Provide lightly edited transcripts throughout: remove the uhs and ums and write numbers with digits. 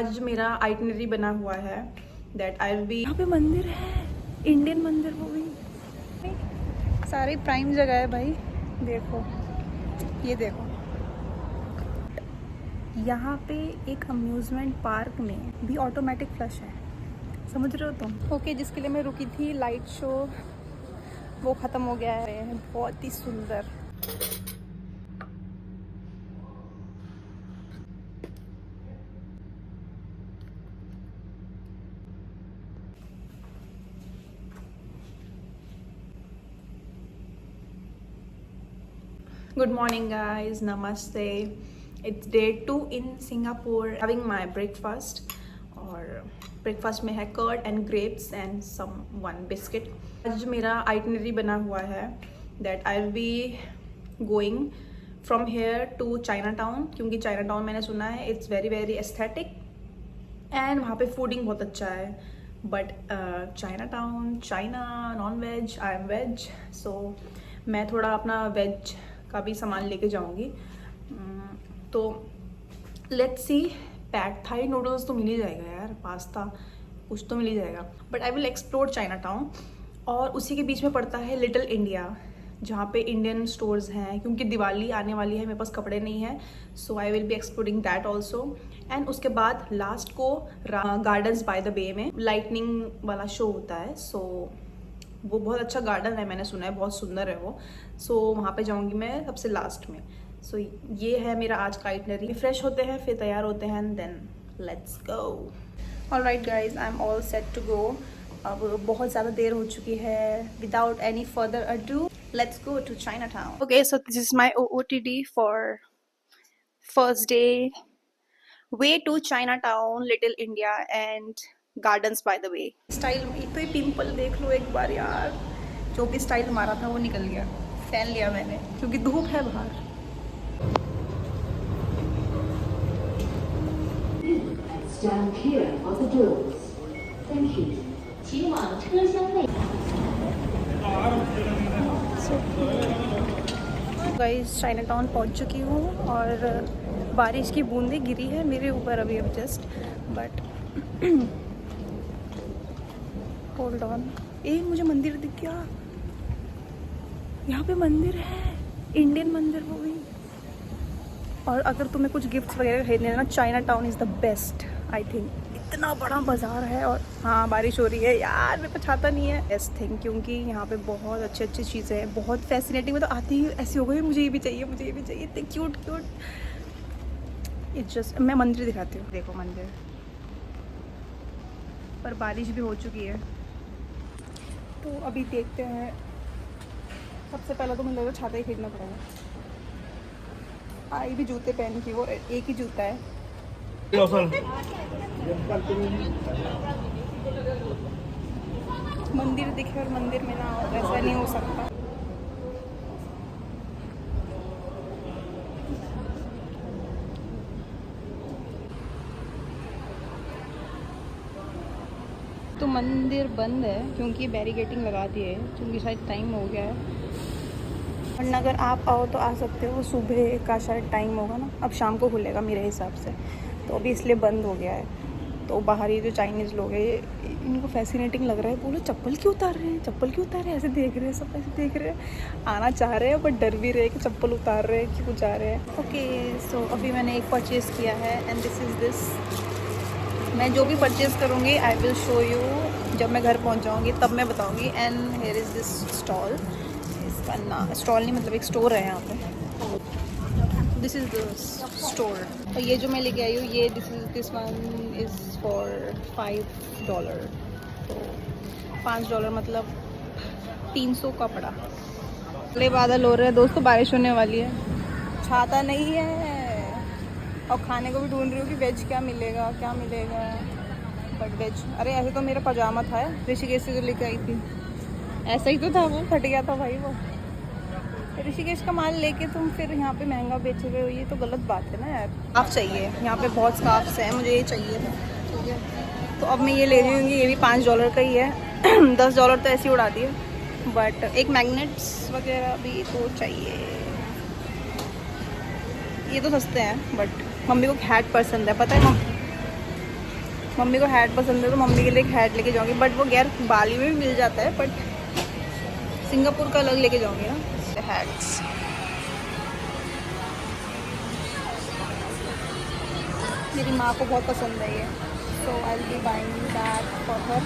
आज मेरा आइटनरी बना हुआ है दैट आई विल बी। यहाँ पे मंदिर है, इंडियन मंदिर, वो भी सारे प्राइम जगह है भाई। देखो, ये देखो, यहाँ पे एक अम्यूजमेंट पार्क में भी ऑटोमेटिक फ्लश है, समझ रहे हो तुम? ओके, जिसके लिए मैं रुकी थी लाइट शो, वो ख़त्म हो गया है। बहुत ही सुंदर। Good morning guys, namaste. It's day 2 in Singapore, having my breakfast और ब्रेकफास्ट में है curd and grapes and some one biscuit. आज मेरा आइटनरी बना हुआ है that I will be going from here to Chinatown, क्योंकि चाइना टाउन मैंने सुना है it's very very aesthetic and वहाँ पे फूडिंग बहुत अच्छा है। But Chinatown, China, non veg, I am veg, so मैं थोड़ा अपना वेज का भी सामान लेके जाऊंगी। तो let's see, pad Thai noodles तो मिल ही जाएगा यार, पास्ता कुछ तो मिल ही जाएगा। But I will explore China town, और उसी के बीच में पड़ता है लिटिल इंडिया, जहाँ पे इंडियन स्टोर्स हैं, क्योंकि दिवाली आने वाली है, मेरे पास कपड़े नहीं हैं, so I will be exploring that also. And उसके बाद लास्ट को गार्डन्स बाय द बे में लाइटनिंग वाला शो होता है, सो वो बहुत अच्छा गार्डन है, मैंने सुना है बहुत सुंदर है वो। सो वहाँ पे जाऊँगी मैं सबसे लास्ट में। सो ये है मेरा आज का आइटनरी। फ्रेश होते हैं, फिर तैयार होते हैं, then let's go. Alright guys, I am all set to go. अब बहुत ज़्यादा देर हो चुकी है। Without any further ado, let's go to Chinatown. Okay, so this is my OOTD for first day, way to Chinatown, Little India and Gardens by the Bay. Style में तो ये पिंपल देख लो एक बार यार, जो भी style मारा था वो निकल गया, पहन लिया मैंने क्योंकि धूप है बाहर। Stand clear of the doors. Thank you. 请往车厢内。गाइस, चाइना टाउन पहुँच चुकी हूँ और बारिश की बूंदें गिरी है मेरे ऊपर अभी अब जस्ट, बट होल्ड ऑन। मुझे मंदिर दिख गया, यहाँ पे मंदिर है, इंडियन मंदिर वो भी। और अगर तुम्हें कुछ गिफ्ट्स वगैरह खरीदने हैं ना, China town is the best I think. इतना बड़ा बाज़ार है, और हाँ बारिश हो रही है यार, मेरे पास छाता नहीं है। बेस्ट थिंग, क्योंकि यहाँ पे बहुत अच्छी अच्छी चीज़ें हैं, बहुत फैसिनेटिंग। मैं तो आती ही ऐसी हो गई, मुझे ये भी चाहिए, मुझे ये भी चाहिए, इतने क्यूट क्यूट। इट्स जस्ट, मैं मंदिर दिखाती हूँ, देखो मंदिर, पर बारिश भी हो चुकी है, तो अभी देखते हैं। सबसे पहले तो मुझे लग रहा है छाता ही खरीदना पड़ेगा। आई भी जूते पहन की, वो एक ही जूता है। मंदिर दिखे और मंदिर में ना हो, ऐसा नहीं हो सकता। तो मंदिर बंद है क्योंकि बैरिकेटिंग लगा दी है, क्योंकि शायद टाइम हो गया है। वरना अगर आप आओ तो आ सकते हो, सुबह का शायद टाइम होगा ना, अब शाम को खुलेगा मेरे हिसाब से, तो अभी इसलिए बंद हो गया है। तो बाहर ये जो चाइनीज़ लोग हैं, इनको फैसिनेटिंग लग रहा है, बोलो चप्पल क्यों उतार रहे हैं, चप्पल क्यों उतार रहे हैं, ऐसे देख रहे हैं, सब ऐसे देख रहे हैं, आना चाह रहे हैं बट डर भी रहे कि चप्पल उतार रहे हैं, क्यों जा रहे हैं। ओके, सो अभी मैंने एक परचेज़ किया है एंड दिस इज़ दिस। मैं जो भी परचेज़ करूँगी आई विल शो यू, जब मैं घर पहुँच जाऊँगी तब मैं बताऊँगी। And here is this stall, इसका ना स्टॉल नहीं मतलब एक स्टोर है यहाँ पे। This is the store. और ये जो मैं लेके आई हूँ, ये दिस वन इज़ फॉर $5, तो $5 मतलब 300 का पड़ा। अगले बादल हो रहे हैं दोस्तों, बारिश होने वाली है, छाता नहीं है, और खाने को भी ढूंढ रही हूँ कि वेज क्या मिलेगा, क्या मिलेगा, बट वेज। अरे ऐसे तो मेरा पजामा था ऋषिकेश से जो लेके आई थी, ऐसा ही तो था, वो फट गया था भाई। वो ऋषिकेश का माल लेके तुम फिर यहाँ पे महंगा बेच रहे हो, ये तो गलत बात है ना यार। स्कार्फ चाहिए, यहाँ पे बहुत स्कार्फ्स हैं, मुझे ये चाहिए था, ठीक है। तो अब मैं ये ले रही हूँ, ये भी $5 का ही है। $10 तो ऐसे ही उड़ा दिए, बट एक मैग्नेट्स वगैरह भी तो चाहिए। ये तो सस्ते हैं, बट मम्मी को हैट पसंद है, पता है मम्मी को हैट पसंद है तो मम्मी के लिए एक हैट लेके जाऊँगी, बट वो गैर बाली में भी मिल जाता है, बट सिंगापुर का अलग लेके जाऊँगी ना हैट्स। मेरी माँ को बहुत पसंद है ये, so I will be buying that for her.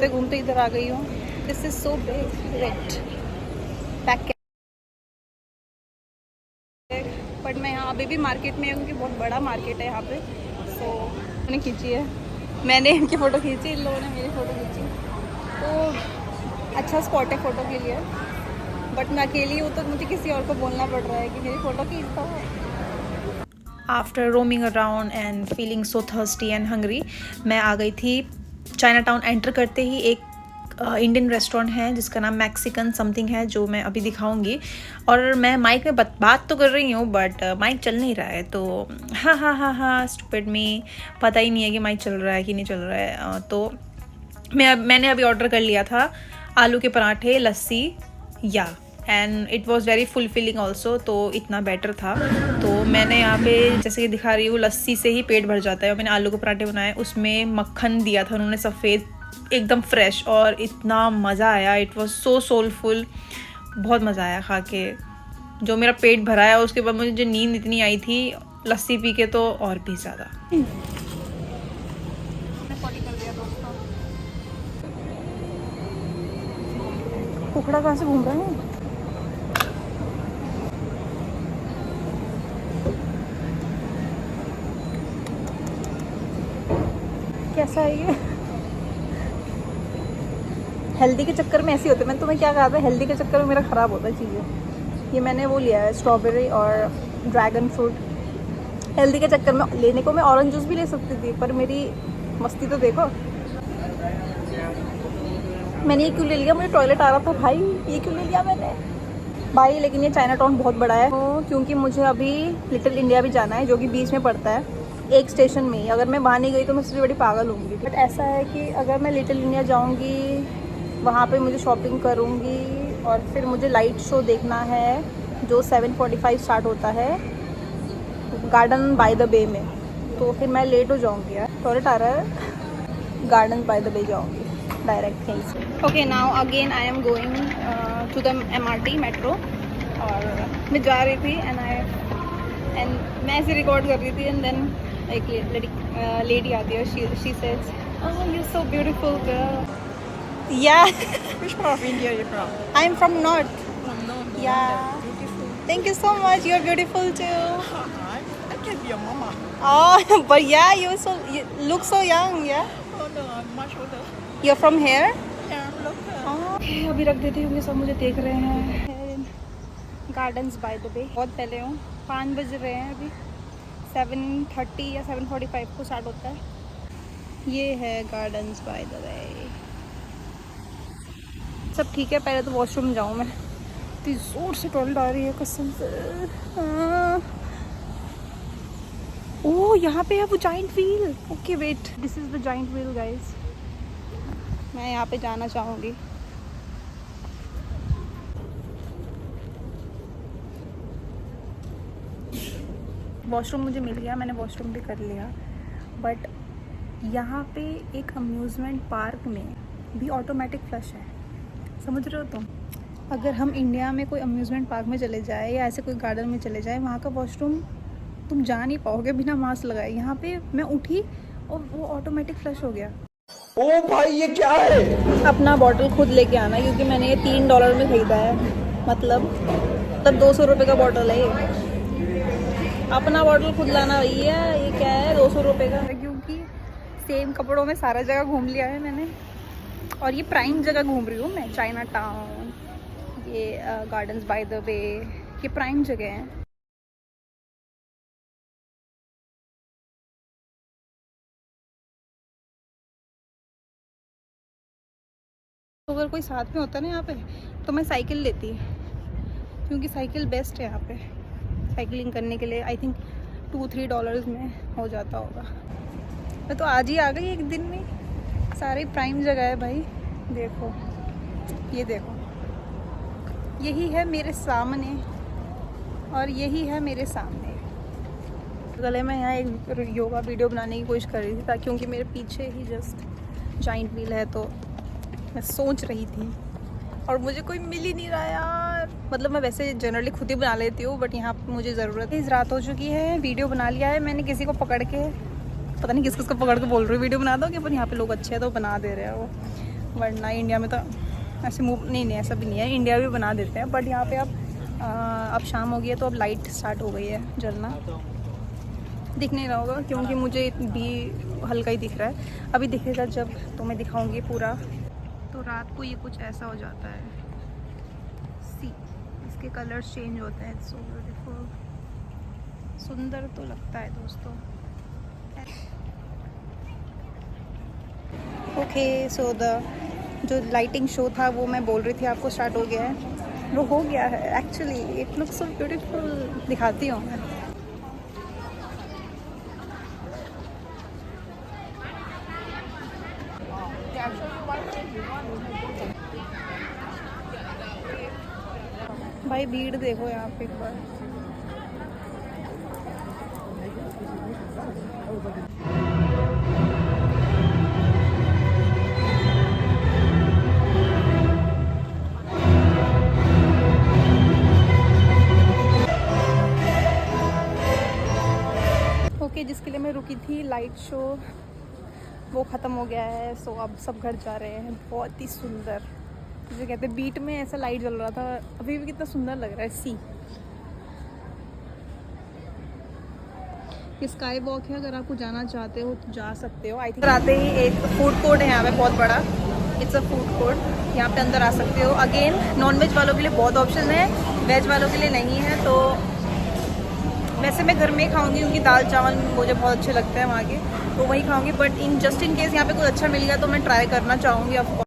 घूमते इधर आ गई हूँ। This is so big rate pack, but मैं यहाँ अभी भी मार्केट में हूँ क्योंकि बहुत बड़ा मार्केट है यहाँ पे। सो मैंने खींची है, मैंने इनकी फ़ोटो खींची, इन लोगों ने मेरी फ़ोटो खींची, तो अच्छा स्पॉट है फ़ोटो के लिए। बट मैं अकेली हूँ तो मुझे किसी और को बोलना पड़ रहा है कि मेरी फ़ोटो खींचता है। After roaming around and feeling so thirsty and hungry, मैं आ गई थी चाइना टाउन। एंटर करते ही एक इंडियन रेस्टोरेंट है जिसका नाम मैक्सिकन समथिंग है, जो मैं अभी दिखाऊंगी। और मैं माइक में बात तो कर रही हूँ बट माइक चल नहीं रहा है, तो हाँ स्टूपिड मी, पता ही नहीं है कि माइक चल रहा है कि नहीं चल रहा है। तो मैंने अभी ऑर्डर कर लिया था आलू के पराठे, लस्सी या, and it was very fulfilling also, तो इतना बेटर था। तो मैंने यहाँ पे जैसे कि दिखा रही हूँ, लस्सी से ही पेट भर जाता है। और मैंने आलू के पराठे बनाए, उसमें मक्खन दिया था उन्होंने सफ़ेद, एकदम फ्रेश, और इतना मज़ा आया। इट वॉज सो सोलफुल, बहुत मज़ा आया खा के। जो मेरा पेट भरा है, उसके बाद मुझे जो नींद इतनी आई थी लस्सी पी के, तो और भी ज़्यादा। कुकड़ा कहाँ से घूम रहा है? कैसा है ये? हेल्दी के चक्कर में ऐसे होते हैं। मैंने तुम्हें क्या कहा था, हेल्दी के चक्कर में मेरा ख़राब होता है चीज़ें। ये मैंने वो लिया है स्ट्रॉबेरी और ड्रैगन फ्रूट। हेल्दी के चक्कर में लेने को मैं ऑरेंज जूस भी ले सकती थी, पर मेरी मस्ती तो देखो। मैंने ये क्यों ले लिया, मुझे टॉयलेट आ रहा था भाई, ये क्यों ले लिया मैंने भाई। लेकिन ये चाइना टाउन बहुत बड़ा है, तो क्योंकि मुझे अभी लिटिल इंडिया भी जाना है, जो कि बीच में पड़ता है एक स्टेशन में ही। अगर मैं वहाँ नहीं गई तो मैं सबसे बड़ी पागल होंगी। बट ऐसा है कि अगर मैं लिटिल इंडिया जाऊँगी, वहाँ पे मुझे शॉपिंग करूँगी, और फिर मुझे लाइट शो देखना है जो 7:45 स्टार्ट होता है गार्डन बाय द बे में। तो फिर मैं लेट हो जाऊँगी यार, टॉयलेट आ रहा है। गार्डन बाय द बे जाऊँगी डायरेक्ट यहीं से। Okay, now again I am going to the MRT metro. और मैं जा रही थी एंड मैं ऐसे रिकॉर्ड कर रही थी, एंड देन एक लेडी आती है, she says, "Oh, you're so beautiful girl." Yeah. Which part of India are you from? I'm from North. From North. Yeah. Beautiful. Thank you so much. You're beautiful too. I can be your mama. Oh, but yeah, you look so young. Yeah. Oh no, I'm much older. You're from here? Yeah, I'm local. Oh. अभी रख देती हूँ, सब मुझे देख रहे हैं। Gardens by the बे, बहुत पहले हूँ, 5 बज रहे हैं अभी। 7:30 या 7:45 को स्टार्ट होता है। ये है गार्डन्स बाय द वे। सब ठीक है, पहले तो वॉशरूम जाऊँ मैं, इतनी जोर से टॉयलेट आ रही है कसम से। ओह, यहाँ पे है वो giant wheel. Okay wait, this is the giant wheel guys. मैं यहाँ पे जाना चाहूँगी। वॉशरूम मुझे मिल गया, मैंने वॉशरूम भी कर लिया। बट यहाँ पे एक अम्यूज़मेंट पार्क में भी ऑटोमेटिक फ्लश है, समझ रहे हो तुम? अगर हम इंडिया में कोई अम्यूज़मेंट पार्क में चले जाए या ऐसे कोई गार्डन में चले जाए, वहाँ का वॉशरूम तुम जा नहीं पाओगे बिना मास्क लगाए। यहाँ पे मैं उठी और वो ऑटोमेटिक फ्लश हो गया। ओ भाई ये क्या है? अपना बॉटल खुद लेके आना, क्योंकि मैंने ये $3 में ख़रीदा है, मतलब 200 रुपये का बॉटल है ये। अपना बॉटल खुद लाना भैया, ये क्या है 200 रुपये का। क्योंकि सेम कपड़ों में सारा जगह घूम लिया है मैंने, और ये प्राइम जगह घूम रही हूँ मैं। चाइना टाउन, ये गार्डन्स बाय द वे, ये प्राइम जगह हैं। तो अगर कोई साथ में होता ना यहाँ पे तो मैं साइकिल लेती, क्योंकि साइकिल बेस्ट है यहाँ पे साइकिलिंग करने के लिए। आई थिंक $2-3 में हो जाता होगा। मैं तो आज ही आ गई एक दिन में। सारे प्राइम जगह है भाई। देखो, ये देखो, यही है मेरे सामने और यही है मेरे सामने। गले में यहाँ एक योगा वीडियो बनाने की कोशिश कर रही थी ताकि, क्योंकि मेरे पीछे ही जस्ट जाइंट व्हील है, तो मैं सोच रही थी और मुझे कोई मिल ही नहीं रहा यार। मतलब मैं वैसे जनरली खुद ही बना लेती हूँ, बट यहाँ पे मुझे ज़रूरत है। रात हो चुकी है, वीडियो बना लिया है मैंने। किसी को पकड़ के, पता नहीं किसको पकड़ के बोल रही हूँ वीडियो बना दो, कि पर यहाँ पे लोग अच्छे हैं तो बना दे रहे हैं वो। वरना इंडिया में तो ऐसे मूव नहीं, ऐसा भी नहीं है, इंडिया भी बना देते हैं, बट यहाँ पे अब शाम हो गई है तो अब लाइट स्टार्ट हो गई है जलना। दिख नहीं रहा होगा क्योंकि मुझे भी हल्का ही दिख रहा है। अभी दिखेगा जब तो मैं दिखाऊंगी पूरा। तो रात को ये कुछ ऐसा हो जाता है। सी, इसके कलर्स चेंज होते हैं। सो ब्यूटीफुल, सुंदर तो लगता है दोस्तों। ओके, सो जो लाइटिंग शो था वो मैं बोल रही थी आपको स्टार्ट हो गया है। वो हो गया है actually. It looks so beautiful. दिखाती हूँ मैं। भाई भीड़ देखो यहाँ पे एक बार। ओके, जिसके लिए मैं रुकी थी लाइट शो वो ख़त्म हो गया है। सो अब सब घर जा रहे हैं। बहुत ही सुंदर, जैसे कहते हैं बीट में ऐसा लाइट जल रहा था। अभी भी कितना सुंदर लग रहा है। सी, ये स्काई वॉक है। अगर आपको जाना चाहते हो तो जा सकते हो। आई थिंक आते ही एक फूड कोर्ट है यहाँ पे बहुत बड़ा। It's a food court. यहाँ पे अंदर आ सकते हो। अगेन नॉन वेज वालों के लिए बहुत ऑप्शन है, वेज वालों के लिए नहीं है। तो वैसे मैं घर में ही खाऊंगी क्योंकि दाल चावल मुझे बहुत अच्छे लगते हैं वहाँ के, तो वही खाऊंगी। बट जस्ट इन केस यहाँ पे कुछ अच्छा मिल गया तो मैं ट्राई करना चाहूँगी।